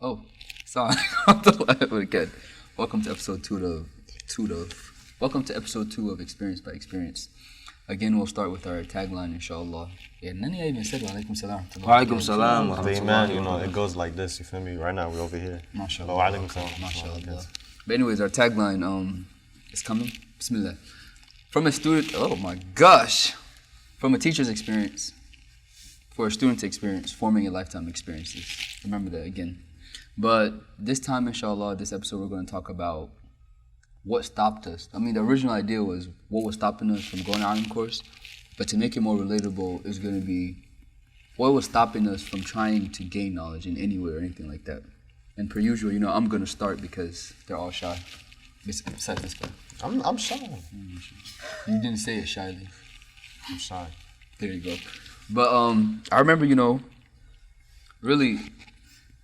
Oh, sorry. Again, welcome to episode welcome to episode 2 of Experience by Experience. Again, we'll start with our tagline, inshallah. Yeah, none of you even said wa alaikum salam. Wa alaikum salam. Man, you know, it goes like this, you feel me? Right now, we're over here. MashaAllah. Wa alaikum salam. MashaAllah. But anyways, our tagline is coming. Bismillah. From a student, oh my gosh. From a teacher's experience, for a student's experience, forming a lifetime experiences. Remember that again. But this time, inshallah, this episode, we're going to talk about what stopped us. I mean, the original idea was what was stopping us from going on the course. But to make it more relatable, it's going to be what was stopping us from trying to gain knowledge in any way or anything like that. And per usual, you know, I'm going to start because they're all shy. Besides this guy. I'm shy. You didn't say it shyly. I'm shy. There you go. But I remember, you know, really,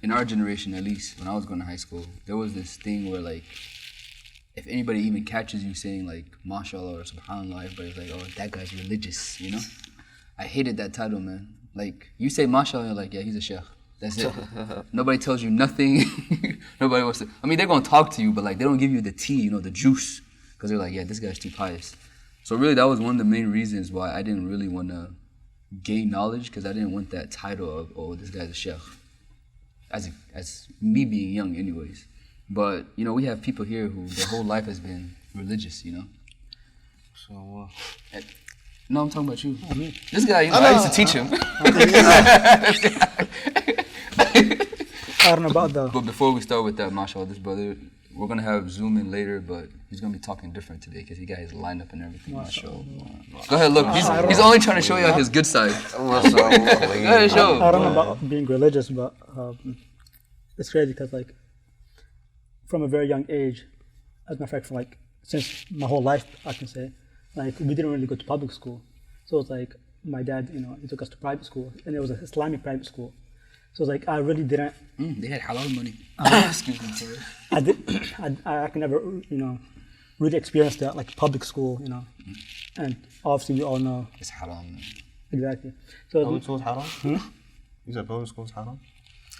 in our generation at least, when I was going to high school, there was this thing where, like, if anybody even catches you saying, like, mashallah or subhanallah, everybody's like, oh, that guy's religious, you know? I hated that title, man. Like, you say mashallah, you're like, yeah, he's a sheikh. That's it. Nobody tells you nothing. Nobody wants to. I mean, they're going to talk to you, but, like, they don't give you the tea, you know, the juice. Because they're like, yeah, this guy's too pious. So really, that was one of the main reasons why I didn't really want to gain knowledge, because I didn't want that title of, oh, this guy's a sheikh. As me being young anyways. But, you know, we have people here who their whole life has been religious, you know? So, No, I'm talking about you. This guy, you know, I used to teach him. I don't know about that. But before we start with that, mashallah, this brother, we're going to have Zoom in later, but he's going to be talking different today because he got his lineup and everything, mashallah. Go ahead, look. He's only trying to show you his good side. Go ahead, show. I don't know about being religious, but it's crazy because, like, from a very young age, as a matter of fact, for like, since my whole life, I can say, like, we didn't really go to public school. So it's like, my dad, you know, he took us to private school, and it was an Islamic private school. So it's like, I really didn't. They had halal money. Excuse me, sorry. I can never, you know, really experience that, like, public school, you know. And obviously, we all know. It's haram. Exactly. So Public school's haram? You said public school's haram?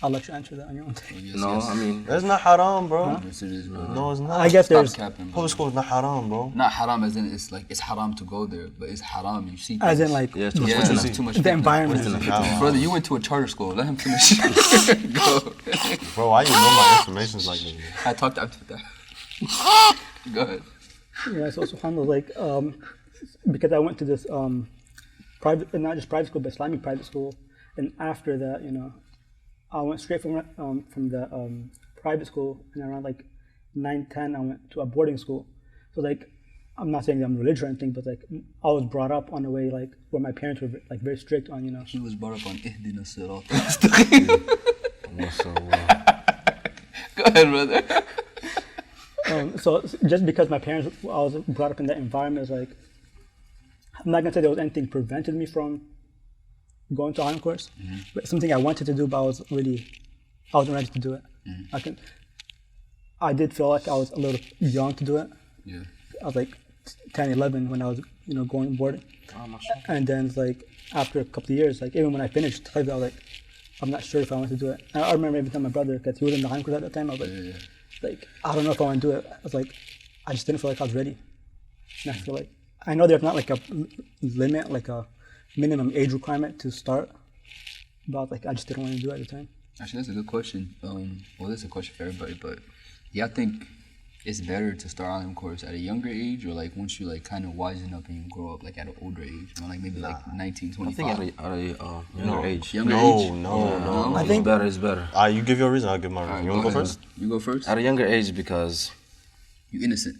I'll let you answer that on your own. I mean, That's not haram, bro. Yes, it is, bro. No, it's not. I guess there's, Stop capping, bro. Public school's not haram, bro. Not haram as in it's like it's haram to go there, but it's haram you see. as in, things. like, yeah, It's too much. the environment. Brother, you went to a charter school. Let him finish. Go. Bro, why you know my information's like this? I talked after that. Go ahead. Yeah, so subhanAllah, like, because I went to this private, not just private school, but Islamic private school, and after that, you know, I went straight from the private school, and around like 9, 10, I went to a boarding school. So, like, I'm not saying that I'm religious or anything, but, like, I was brought up on a way, like, where my parents were, like, very strict on, you know. He was brought up on ihdina sirat. Go ahead, brother. So just because my parents, I was brought up in that environment, is like, I'm not gonna say there was anything prevented me from going to Iron course, but it's something I wanted to do, but I wasn't ready to do it. I did feel like I was a little young to do it. Yeah. I was like 10, 11 when I was, you know, going boarding. And then, like, after a couple of years, like, even when I finished, I was like, I'm not sure if I want to do it. And I remember every time my brother, because he was in the Iron course at that time, I was like, I don't know if I want to do it. I was like, I just didn't feel like I was ready. And I feel like, I know there's not like a limit, like a minimum age requirement to start, but, like, I just didn't want to do it at the time. Actually, that's a good question. Well, that's a question for everybody, but yeah, I think it's better to start on course at a younger age, or like once you like kind of wisen up and you grow up, like at an older age, you know, like maybe like 19, 25. I think at a younger age. Younger age? No. I think It's better. You give your reason, I'll give my reason. You wanna go first? You go first. At a younger age because, You innocent.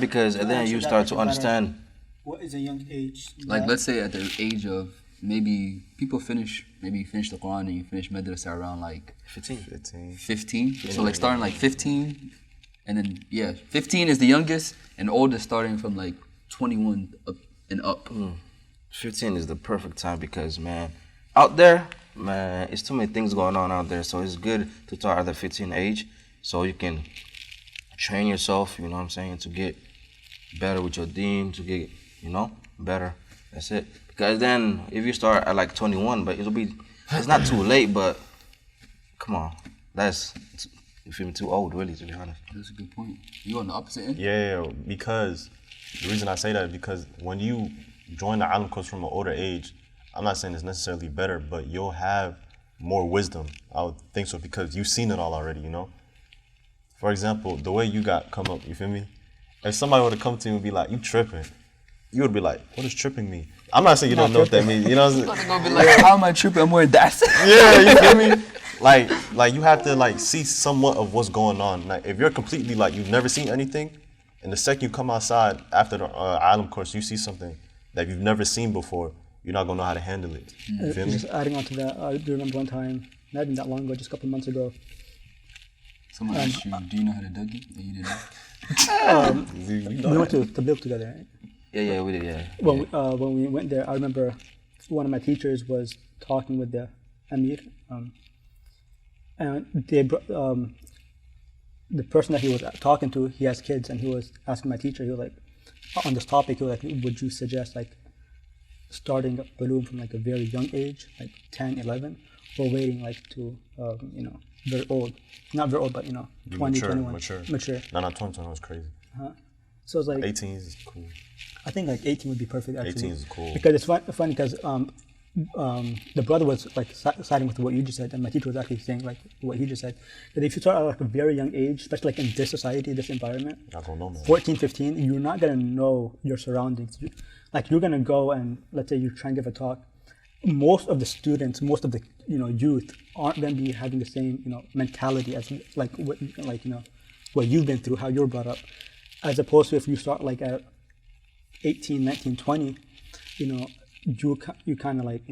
because then you start to understand. What is a young age? Like let's say at the age of maybe people finish the Quran and you finish madrasa around like 15. 15. So like starting like 15, and then 15 is the youngest, and oldest starting from like 21 up and up. 15 is the perfect time because, man, out there, man, it's too many things going on out there. So it's good to start at the 15 age so you can train yourself, you know what I'm saying, to get better with your deen, to get, you know, better. That's it. Because then if you start at like 21, but it's not too late, but come on. that's, you feel me, too old, really, to be honest. That's a good point. You on the opposite end? Yeah, because the reason I say that is because when you join the island course from an older age, I'm not saying it's necessarily better, but you'll have more wisdom. I would think so because you've seen it all already, you know? For example, the way you got come up, you feel me? If somebody were to come to you and be like, you tripping, you would be like, what does tripping mean? I'm not saying you don't know what that means, you know what I'm saying? I'm gonna be like, how am I tripping? I'm wearing that. Yeah, you feel me? Like you have to like see somewhat of what's going on. Like if you're completely like you've never seen anything, and the second you come outside after the island course, you see something that you've never seen before, you're not gonna know how to handle it. You feel me? Just adding on to that, I do remember one time, not even that long ago, just a couple of months ago. Someone asked you, do you know how to Dougie? And you didn't know. We went to Tabuk together. Right? Yeah, we did, yeah. When we went there, I remember one of my teachers was talking with the Amir, and they the person that he was talking to, he has kids, and he was asking my teacher, he was like, on this topic, he was like, would you suggest like starting Ulum from like a very young age, like 10, 11, or waiting like to, very old, not very old, but 20, 21, mature. No, 20 was crazy. So it's like 18 is cool. I think like 18 would be perfect actually. 18 is cool. Because it's funny because the brother was like siding with what you just said, and my teacher was actually saying like what he just said. That if you start at like a very young age, especially like in this society, this environment, I don't know, man. 14, 15, you're not gonna know your surroundings. Like you're gonna go and let's say you try and give a talk. Most of the students, most of the youth aren't gonna be having the same mentality as like what you've been through, how you're brought up, as opposed to if you start like at 18, 19, 20, you kind of like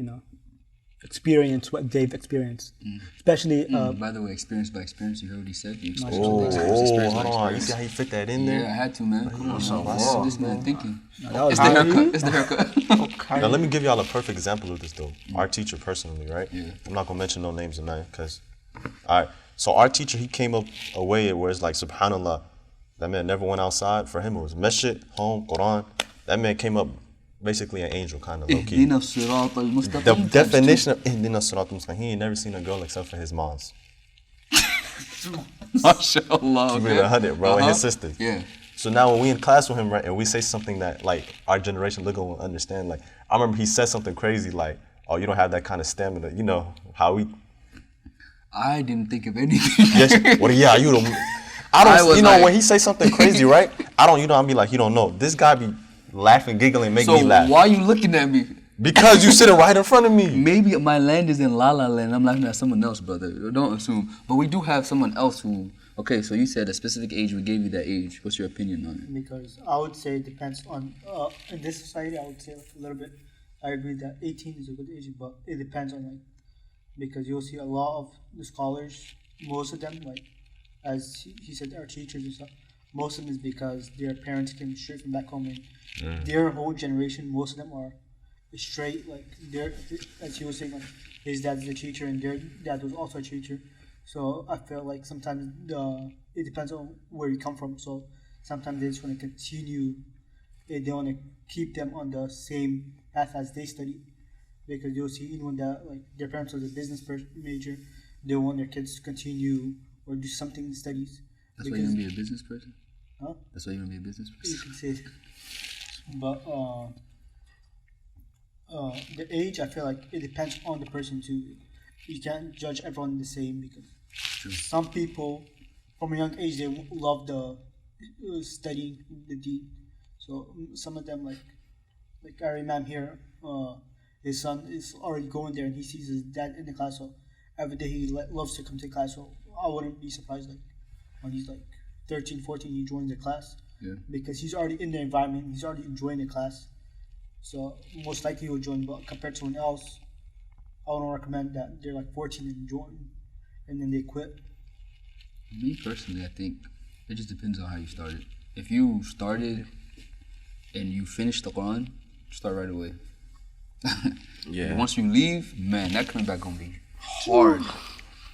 experience what they've experienced, especially. By the way, experience by experience. You heard what he said. You Hold experience on. You see how he fit that in there? Yeah, I had to, man. Come on, so what's wow. this man thinking? No, It's the haircut. It's the haircut. Okay. Now let me give y'all a perfect example of this though. Our teacher personally, right? Yeah. I'm not gonna mention no names tonight, cause, all right. So our teacher, he came up a way where it's like, subhanallah, that man never went outside. For him, it was masjid, home, Quran. That man came up basically an angel, kind of low key. The definition of ihdina sirat mustaqim, he ain't never seen a girl except for his moms. MashaAllah. Keep it 100, bro, and his sisters. Yeah. So now when we in class with him, right, and we say something that like our generation look will understand, like I remember he said something crazy like, "Oh, you don't have that kind of stamina." You know how we. I didn't think of anything. Yes. Well, yeah, you don't. I don't. You know like, when he say something crazy, right? I don't. I'll be like, you don't know. This guy be laughing, giggling, make me laugh. So why are you looking at me? Because you sitting right in front of me. Maybe my land is in La La Land. I'm laughing at someone else, brother. Don't assume. But we do have someone else who. Okay, so you said a specific age. We gave you that age. What's your opinion on it? Because I would say it depends on in this society. I would say like a little bit. I agree that 18 is a good age, but it depends on like because you'll see a lot of the scholars. Most of them, like as he said, our teachers and stuff. Most of them is because their parents came straight from back home, and their whole generation. Most of them are straight. Like as he was saying, like his dad's a teacher and their dad was also a teacher. So I feel like sometimes it depends on where you come from. So sometimes they just want to continue. They want to keep them on the same path as they study, because you'll see anyone that like their parents was a business major, they want their kids to continue or do something in studies. That's why you want to be a business person? Huh? That's why you want to be a business person? You can say it. But the age, I feel like it depends on the person too. You can't judge everyone the same because some people from a young age they love the studying the deen. So some of them like our imam here, his son is already going there and he sees his dad in the class. So every day he loves to come to class. So I wouldn't be surprised like when he's like 13, 14, he joins the class. Yeah. Because he's already in the environment, he's already enjoying the class. So most likely he will join. But compared to someone else, I wouldn't recommend that they're like 14 and join, and then they quit. Me personally, I think it just depends on how you started. If you started and you finished the Quran, start right away. Yeah. Once you leave, man, that coming back gonna be hard.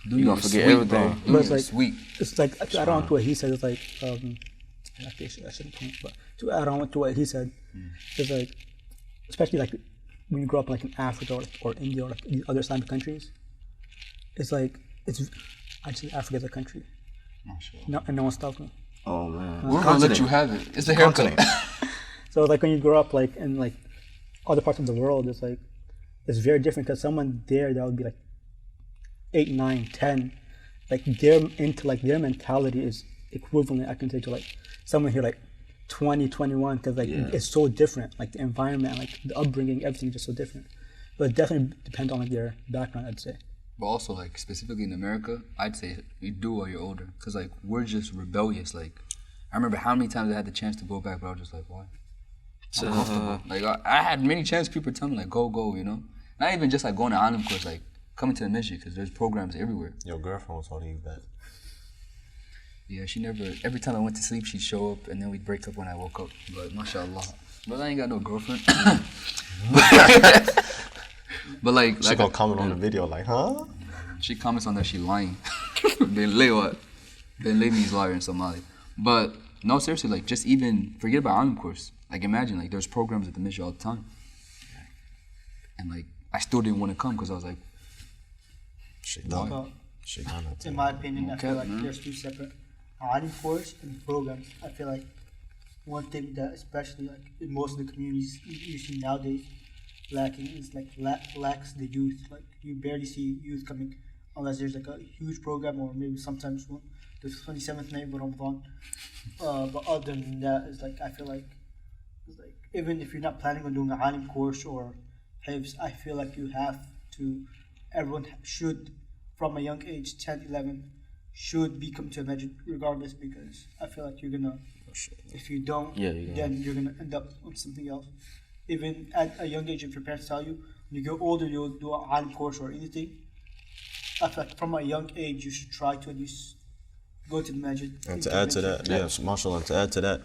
You gonna forget everything. But it's like sweet. It's like to add on to what he said. It's like I shouldn't point, but to add on to what he said, it's like especially like when you grow up like in Africa or India or like these other Islamic countries, it's like I'd say Africa as a country. Mashallah. No, and no one stopped me. Oh man. We're gonna let you have it. It's the haircut. So like when you grow up like in like other parts of the world, it's like it's very different because someone there that would be like 8, 9, 10, like their mentality is equivalent, I can say, to like someone here like 20, 21, because like it's so different, like the environment, like the upbringing, everything is just so different. But it definitely depends on like their background, I'd say. But also, like, specifically in America, I'd say you do while you're older. Because, like, we're just rebellious. Like, I remember how many times I had the chance to go back, but I was just like, why? I'm comfortable. Like, I had many chances, people tell me, like, go, you know? Not even just, like, going to Alim course, like, coming to the mission, because there's programs everywhere. Your girlfriend was holding you back. Yeah, she never, every time I went to sleep, she'd show up, and then we'd break up when I woke up. But, mashallah. But I ain't got no girlfriend. But like, She gonna comment on the video like, huh? She comments on that she lying. Then lay what? Then lady's liar in Somali. But no, seriously, like just even forget about Alim course. Like imagine like there's programs at the mission all the time, and like I still didn't want to come because I was like, But in my opinion, I feel like there's two separate Alim course and programs. I feel like one thing that especially like in most of the communities you see nowadays lacking is like lacks the youth. Like you barely see youth coming unless there's like a huge program or maybe sometimes the 27th night of Ramadan. But other than that, it's like I feel like it's like even if you're not planning on doing a Alim course or Hifz, I feel like you have to. Everyone should from a young age, 10, 11, should become to a masjid regardless because I feel like you're gonna. If you don't, then you're gonna end up on something else. Even at a young age, if your parents tell you, when you get older, you'll do an Alim course or anything. I feel like from a young age, you should try to at least go to the masjid. And to add to that, yes, mashallah, to add to that,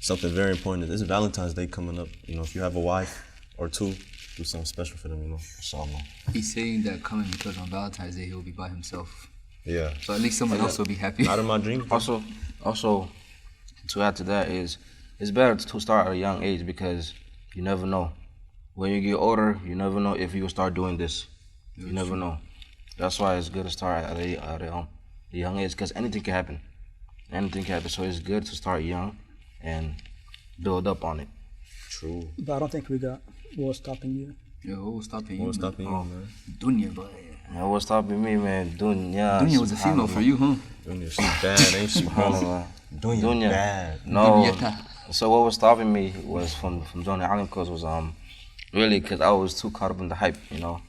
something very important is Valentine's Day coming up. You know, if you have a wife or two, do something special for them, you know, inshallah. He's saying that coming because on Valentine's Day, he'll be by himself. Yeah. So at least someone else will be happy. Out of my dreams. Also, to add to that is, it's better to start at a young age because you never know. When you get older, you never know if you will start doing this. You never know. That's why it's good to start at a young age because anything can happen. Anything can happen. So it's good to start young and build up on it. True. But I don't think we got what's stopping you. Yo, what was stopping you? What's stopping you, man? Dunya, boy. Man, what's stopping me, man? Dunya. Dunya was a female for you, huh? Dunya, she bad, ain't she, bro? Dunya bad. No. Dunya. So what was stopping me was from joining Alim course was really because I was too caught up in the hype, you know,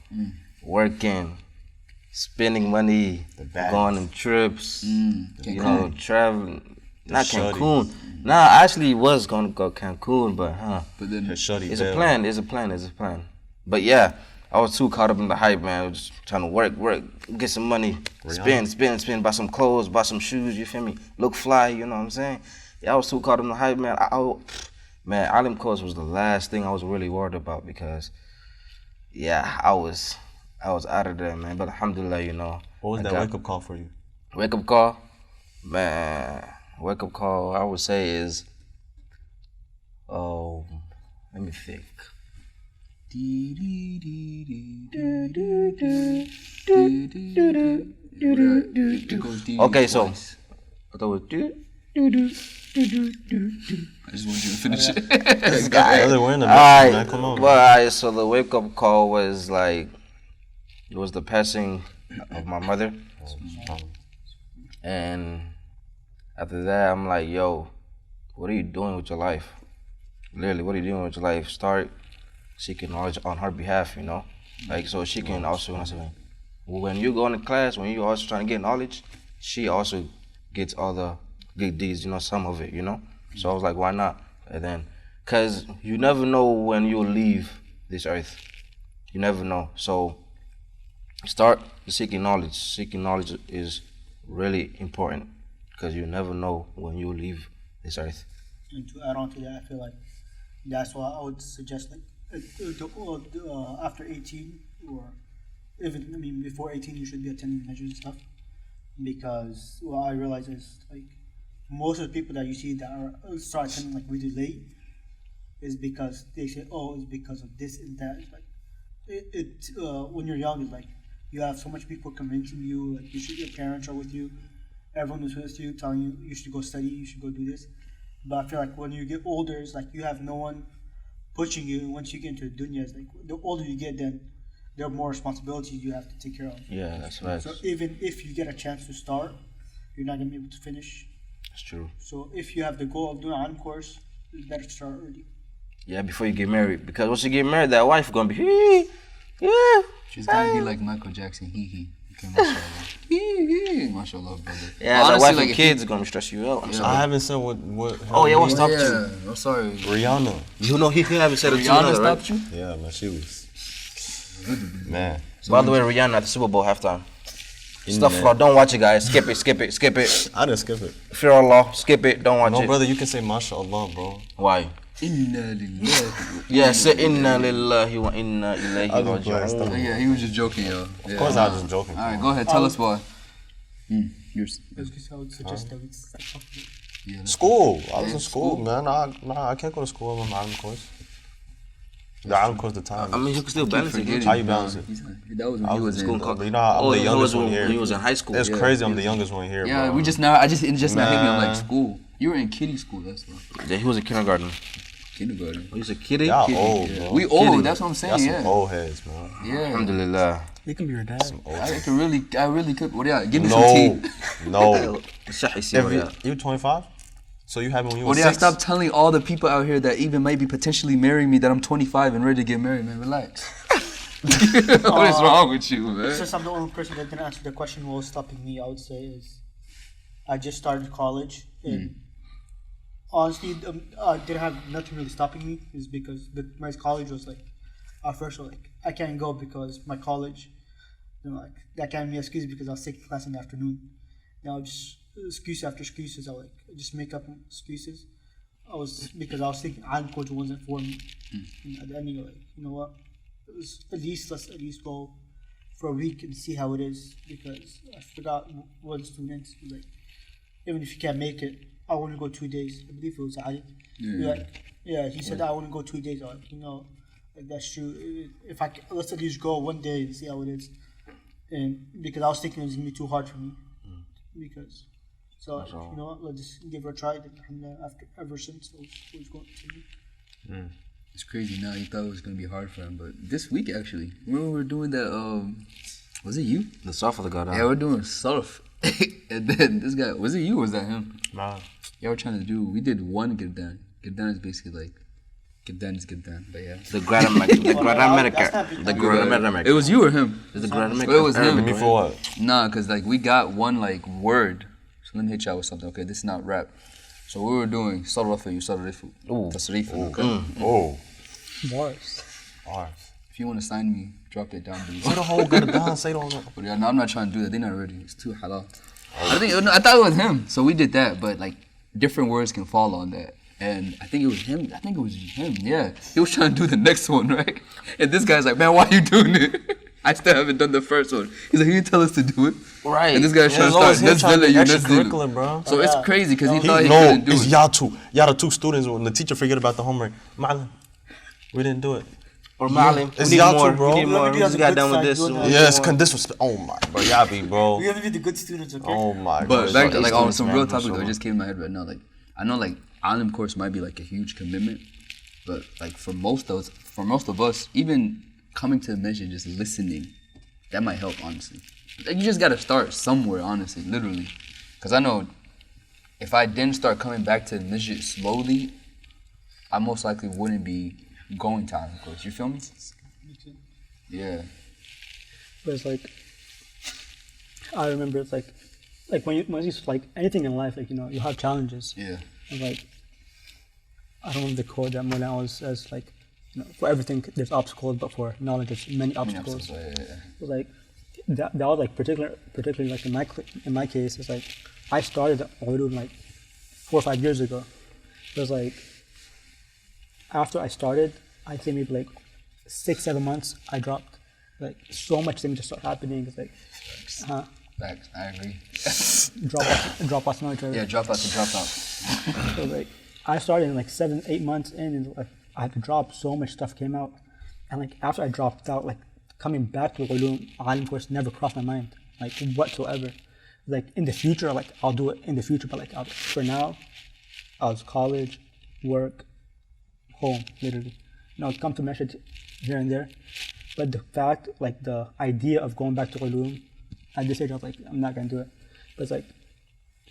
working, spending money, going on trips, you know, traveling. Not Cancun. Nah, I actually was gonna go Cancun, but But then it's a plan. It's a plan. But yeah, I was too caught up in the hype, man. I was just trying to work, get some money, spend, buy some clothes, buy some shoes. You feel me? Look fly. You know what I'm saying? Yeah, I was too caught up in the hype, man. Man, Alim course was the last thing I was really worried about because, yeah, I was out of there, man. But alhamdulillah, you know. What was that wake up call for you? Wake up call, man. Wake up call, I would say is, let me think. Okay, so I thought it was I just want you to finish it. this guy. We're in the man. Come on. Well, so the wake up call was like, it was the passing of my mother, and after that, I'm like, yo, what are you doing with your life? Literally, what are you doing with your life? Start seeking knowledge on her behalf, you know? Like, so she can also, when you go into class, when you also trying to get knowledge, she also gets all the good deeds, you know, some of it, you know? So I was like, why not? And then, because you never know when you'll leave this earth. You never know. So start seeking knowledge. Seeking knowledge is really important because you never know when you'll leave this earth. And to add on to that, I feel like that's why I would suggest like after 18 or even before 18 you should be attending measures and stuff because what I realize is like most of the people that you see that are start attending like really late is because they say it's because of this and that. It's like when you're young it's like you have so much people convincing you, like your parents are with you, everyone is with you, telling you should go study, you should go do this. But I feel like when you get older, it's like you have no one pushing you. And once you get into the dunya, it's like the older you get, then there are more responsibilities you have to take care of. Yeah, that's right. So even if you get a chance to start, you're not gonna be able to finish. That's true. So if you have the goal of doing an course, it's better to start early. Yeah, before you get married, because once you get married, that wife gonna be yeah. She's gonna be like Michael Jackson, hee. Okay, mashallah. Hee, mashallah, brother. Yeah, Honestly, that wife like, and kids gonna stress you out. I'm sorry. I haven't said what. Oh yeah, what Oh, stopped you? yeah. I'm sorry. Rihanna. You know he haven't said it to Rihanna another, right? stopped you? Yeah, man, she was. Man. By the way, Rihanna at the Super Bowl halftime. Astaghfirullah, don't watch it, guys. Skip it. I didn't skip it. Fear Allah, skip it. Don't watch No, it. brother, you can say mashallah, bro. Why? Inna lillahi. Yeah, say inna lillahi wa inna ilayhi I was blessed. Oh, raji'un. yeah, he was just joking, yo. Of course, I was just joking. All right, go ahead. Tell us why. Yours. Because I would suggest that we start talking. Yeah, School. I was Yeah, in school, man. I can't go to school on my Alim course. The Alim course, the time. I mean, you can still balance it. forgetting. How you balance it? That was when I he was was in in. school. But you know, I'm the he youngest was one when here. he was in high school. It's crazy. I'm the youngest one here. Yeah, bro. we just now. It just now hit me. I'm like Man. school. You were in kiddie school. That's why. Yeah, he was in kindergarten. Kindergarten. Oh, he's a kiddie? Y'all Kiddie. old, Yeah. bro. We old. That's what I'm Y'all saying. some Yeah. old heads, man. Yeah. Alhamdulillah. You can be your dad. I really could. What? Yeah. Give me some No, tea. no. You You 25? So you had me when you What? were Yeah. 6? Stop telling all the people out here that even might be potentially marrying me that I'm 25 and ready to get married, man. Relax. What is wrong with you, man? Since I'm the only person that didn't answer the question, what was stopping me, I would say, is I just started college. And honestly, I didn't have nothing really stopping me. Is because my college was like, at first, like, I can't go because my college, like, that can't be an excuse because I was taking class in the afternoon. Now, just excuse after excuses, I like just make up excuses. Because I was thinking Alim coach wasn't for me. And at the end, you're like, you know what? Let's at least go for a week and see how it is, because I forgot one student was like, even if you can't make it, I want to go 2 days. I believe it was Ali. He said I want to go 2 days. I was like, like that's true. If let's at least go 1 day and see how it is. And because I was thinking it was gonna be too hard for me, because you know what, let's just give it a try. And ever since it was going to me. It's crazy now. He thought it was gonna be hard for him, but this week actually, remember we were doing that. Was it you? The surf of the god. Yeah, we're doing surf, and then this guy, was it you? Or was that him? Nah. Yeah, we're trying to do. We did one Girdan. Girdan is basically like, Girdan is Girdan, but yeah. The grammar. It was you or him? The grammar. It was him. Me for what? Nah, cause like we got one like word. So let me hit y'all with something. Okay, this is not rap. So we were doing sarrafa, yusarrifu, tasrifu. Okay. Oh. Bars. Alright. If you want to sign me, drop it down Say below. the whole good down. Say the whole. But yeah, no, I'm not trying to do that. They're not ready. It's too halal. I thought it was him. So we did that, but like different words can fall on that. And I think it was him. Yeah. He was trying to do the next one, right? And this guy's like, man, why are you doing it? I still haven't done the first one. He's like, you tell us to do it. Right. And this guy's trying to start. Let's do it. Extracurricular, bro. So it's crazy because he thought he No, couldn't do it's it. y'all two. Y'all the two students. When the teacher forget about the homework, Ma'alim, we didn't do it. Or Malim. It's We need y'all more. too, bro. We need more. Let We me just do got the done with good this. side, Yes, disrespect. Oh my, bro, y'all be, bro. We have to be the good students, okay? Oh my. But gosh. back to These like on students, some man, real for topic though, sure. it just came in my head right now. Like I know like Alim course might be like a huge commitment, but like for most of us, even coming to the mission, just listening, that might help honestly. Like you just gotta start somewhere, honestly, literally. Cause I know if I didn't start coming back to the masjid slowly, I most likely wouldn't be going to Alim course. You feel me? Yeah. But it's like, I remember it's like when you like anything in life, like you have challenges. Yeah. And like, I don't know the quote that Mullah says, like, for everything there's obstacles, but for knowledge there's many obstacles. Yeah. It's like that was like particularly like in my case, it's like I started ulum like 4 or 5 years ago. It was like after I started, I think maybe like 6-7 months I dropped. Like so much things just start happening. It's like Facts. I agree. drop off military. Yeah, drop out to drop out. So like I started in like 7-8 months in, and like I had to drop. So much stuff came out, and like after I dropped out, like coming back to العلوم عالم course never crossed my mind like whatsoever. Like in the future, like I'll do it in the future, but like for now, I was college, work, home, literally. You know, I'd come to message here and there, but the fact, like the idea of going back to ulum, at this age, I was like, I'm not gonna do it. But it's like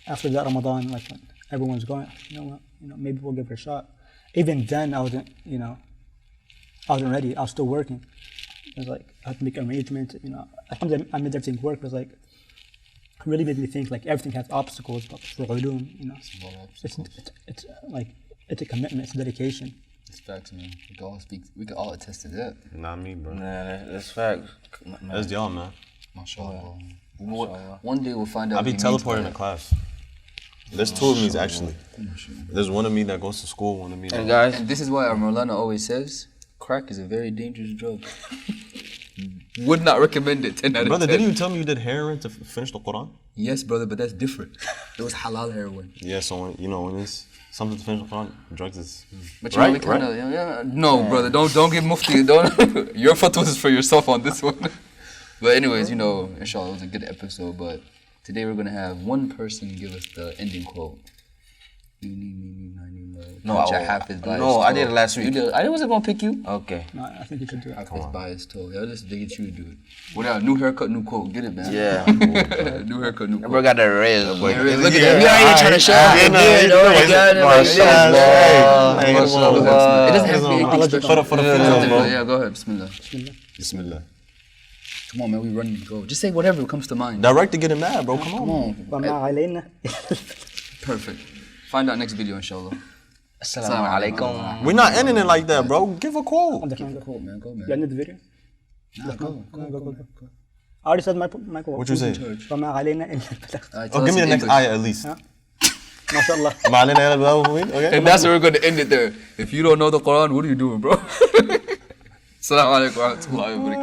after that Ramadan, like when everyone's going, you know what, maybe we'll give it a shot. Even then, I wasn't ready. I was still working. It was like I had to make arrangements. I made everything work. But it was like it really made me think like everything has obstacles, but for ulum, it's like it's a commitment, it's a dedication. It's facts, man. We can all attest to that. Not me, bro. Nah, that's facts. That's y'all, man. Mashallah. One day we'll find out. I'll be teleporting to class. There's two of me actually. There's one of me that goes to school, one of me that... And guys, And this is why our Maulana always says, crack is a very dangerous drug. Would not recommend it, 10 out of 10. Brother, didn't you tell me you did heroin to finish the Quran? Yes, brother, but that's different. It was halal heroin. Yeah, so when it's something to finish the Quran, drugs is... But we kind of... No, brother, don't give mufti. Don't. Your fatwa is for yourself on this one. But anyways, inshallah, it was a good episode. But today we're going to have one person give us the ending quote. No, I did it last week. I wasn't going to pick you. Okay. No, I think you should do it. Hafiz bias told. Yeah, let's get you to do it. Whatever, new haircut, new quote. Get it, man. Yeah. New haircut, new quote. Bro got that razor, boy. Yeah, look at that. We out here trying to show off. It doesn't have to be anything special. For the future, Yeah, go ahead. Bismillah. Bismillah. Come on, man. We running to go. Just say whatever comes to mind. Direct to getting mad, bro. Come Come on. on. وما علينا Perfect. Find out next video, inshallah. Assalamu alaikum. We're not ending it like that, bro. Give a quote. Quote, man. Go, man. You ended the video? Nah, go. I already said my quote. What you say? وما علينا إلا البلاغ. Oh, give me the next ayah at least. ما شاء الله. Okay. And that's where we're going to end it there. If you don't know the Quran, what are you doing, bro? Assalamu alaikum wa rahmatullahi wa barakatuh.